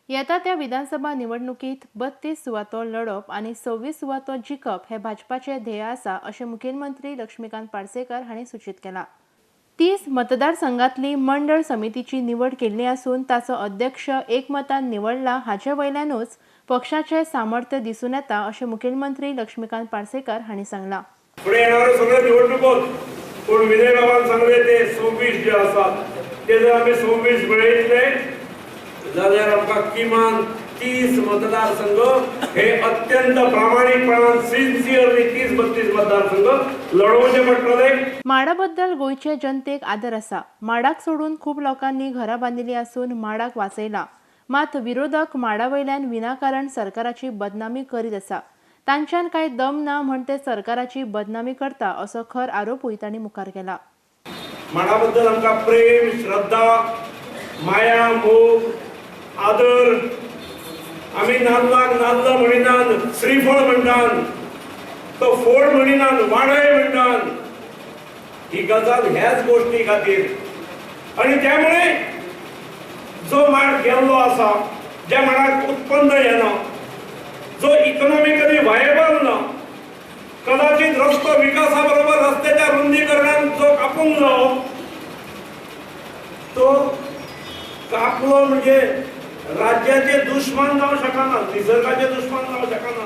येता त्या विधानसभा निवडणुकीत 32 सुवातो लढप आणि 26 सुवातो जिखप हे भाजपाचे ध्येय आसा अशें मुखेलमंत्री लक्ष्मीकांत पार्सेकर हांणी सूचित केला। 30 मतदारसंघातली मंडळ समितीची निवड केल्ली असून ताचो अध्यक्ष एकमतान निवडला हाचे वयल्यानूच पक्षाचे सामर्थ्य दिसून येता अशें मुखेलमंत्री लक्ष्मीकांत पार्सेकर हांणी सांगला। पुढे येणाऱ्यो सगळ्यो निवडणुकोत कोण विजय बाबान सांगले ते 26 जे आसात ते जर आमी 26 मेळयतले जाल्यार आमकां किमान 30 मतदारसंघ हे अत्यंत प्रामाणिकपणान सिन्सियरली 30-32 मतदारसंघ लढोवचे पडटले। माडाबद्दल गोयचे जनतेक आदर आसा। माडाक सोडून खूप लोकांनी घरां बांदिल्ली असून माडाक वाचयला, मात विरोधक माडावयल्यान विनाकारण सरकाराची बदनामी करीत आसा। तांच्यान कांय दम ना म्हण ते सरकाराची बदनामी करता असो खर आरोपूय तांणी मुखार केला। माडाबद्दल आमकां प्रेम, श्रद्धा, माया, मोग, आदर, आमी नाल्लाक नाल्ल म्हणिनात, श्रीफळ म्हणटात, तो फोड म्हणिनात, वाडय म्हणटात। ही गजाल ह्याच गोष्टी खातीर आणि त्यामुळे जो माड गेल्लो आसा, ज्या माडाक उत्पन्न येना, जो इकॉनॉमिकली व्हायबल ना, कदाचित रस्तो विकासा बरोबर रस्त्याच्या रुंदीकरणान जो कापूंक जावो तो कापलो म्हणजे राज्याचे दुश्मन जावं शकना, निसर्गाचे दुश्मन जावं शकना।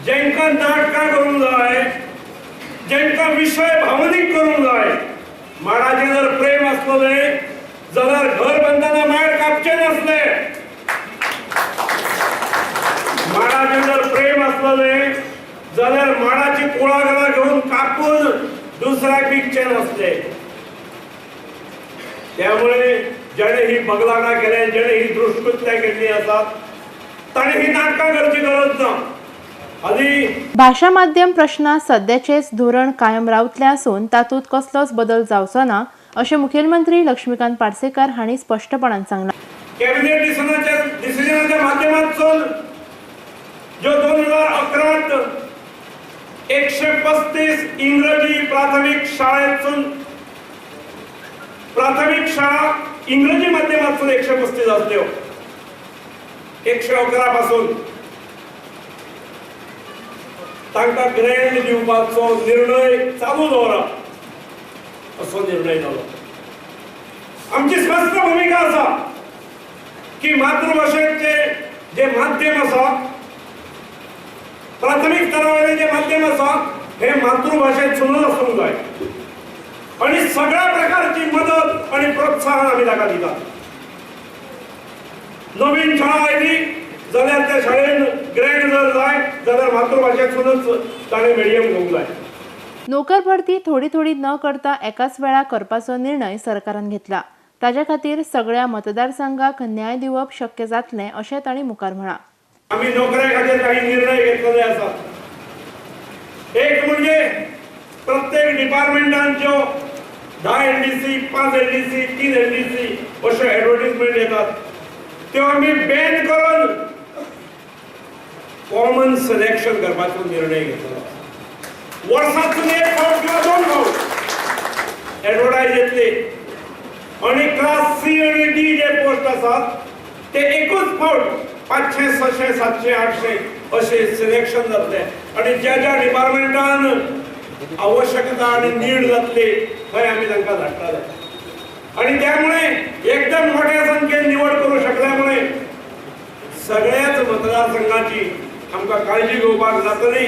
जेंका नाटकां करूंक जाय, जेंका विषय भावनीक करूंक जाय, माडाचेर जर प्रेम आसलें जाल्यार घर बांदतना माड कापचे नासले। माडाचेर जर प्रेम आसलें जाल्यार माडाची कुळागरां घेवन कापून दुसऱ्याक विकचे नासले। त्यामुळे जेणे ही बगलाडां केले, जेणे ही दुष्कृत्यां केल्ली आसात, ताणें ही नाटकां करची गरज ना। भाषा माध्यम प्रश्नात सध्याचेच धोरण कायम रावतले असून तातूंत कसलोच बदल जावचो ना अशें मुखेलमंत्री लक्ष्मीकांत पार्सेकर हांणी स्पष्टपणान सांगला। कॅबिनेट डिसिजनाच्या माध्यमांतून जो 2011 135 इंग्रजी प्राथमिक शाळेतून प्राथमिक शाळा इंग्रजी माध्यमातून 135 असल्यो, 111 पासून तांकां ग्रँड दिवपाचो निर्णय चालू दवरा असो निर्णय जालो। आमची स्पष्ट भूमिका आसा की मातृभाषेचे जे माध्यम आसा, प्राथमिक स्तरावयले जे माध्यम आसा हे मातृभाषेतूनच आसूंक जाय आणि सगळ्या प्रकारची मदत आणि प्रोत्साहन आमी ताका दितात। नवीन शाळा आयली जाल्यार त्या शाळेन ग्रँड जर जाय जाल्यार मातृभाषेतूनच ताणें मिडियम घेवंक जाय। नोकर भरती थोडी थोडी न करता एकाच वेळा करपाचो निर्णय सरकारान घेतला। ताच्या खातीर सगळ्या मतदारसंघाक न्याय दिवप शक्य जातलें अशें तांणी मुखार म्हळां। आमी नोकऱ्या खातीर काही निर्णय घेतलेले आसात। एक म्हणजे प्रत्येक डिपार्टमेंटांच्यो 10 एलडीसी, 5 एलडीसी, 3 एलडीसी अशो ॲडव्हर्टाइजमेंट येतात, त्यो आमी बॅन करून कॉमन सिलेक्शन करपाचो निर्णय घेतलो। वर्सांतून एक फावट किंवा 2 फावट ॲडव्हर्टाइज येतली आणि क्लास सी आणि डी जे पोस्ट आसात ते एकूच फावट 500, 600, 700, 800 असे सिलेक्शन जातले आणि ज्या ज्या डिपार्टमेंटान आवश्यकता आणि नीड जातली थंय आमी तांकां धाडटले आणि त्यामुळे एकदम मोठ्या संख्येन निवड करू शकल्यामुळे सगळ्याच मतदारसंघाची आमकां काळजी घेवपाक जातली।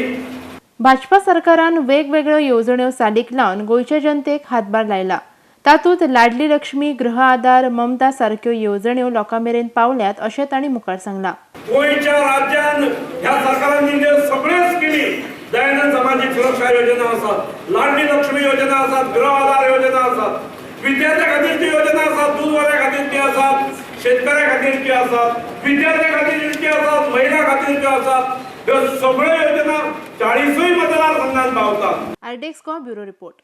भाजपा सरकारान वेगवेगळ्यो येवजण्यो चालीक लावन गोंयच्या जनतेक हातभार लायला। तातूंत लाडली लक्ष्मी, गृह आधार, ममता सारक्यो येवजण्यो लोकां मेरेन पावल्यात अशें तांणी मुखार सांगलां। गोंयच्या राज्यान ह्या सरकारान दिल्ल्यो सगळ्यो स्किमी, दयानंद सामाजीक सुरक्षा योजना आसात, लाडली लक्ष्मी योजना आसात, गृह आधार योजना आसात, विद्यार्थ्यां खातीरची योजना आसात, दूधवाल्या खातीरची आसात, शेतकऱ्यां खातीरची आसात, विद्यार्थ्यां खातीरची आसात, महिला खातीरची आसात, ह्यो सगळ्यो योजना 40 मतदारसंघांत पावतात। आरडेक्स ब्युरो रिपोर्ट।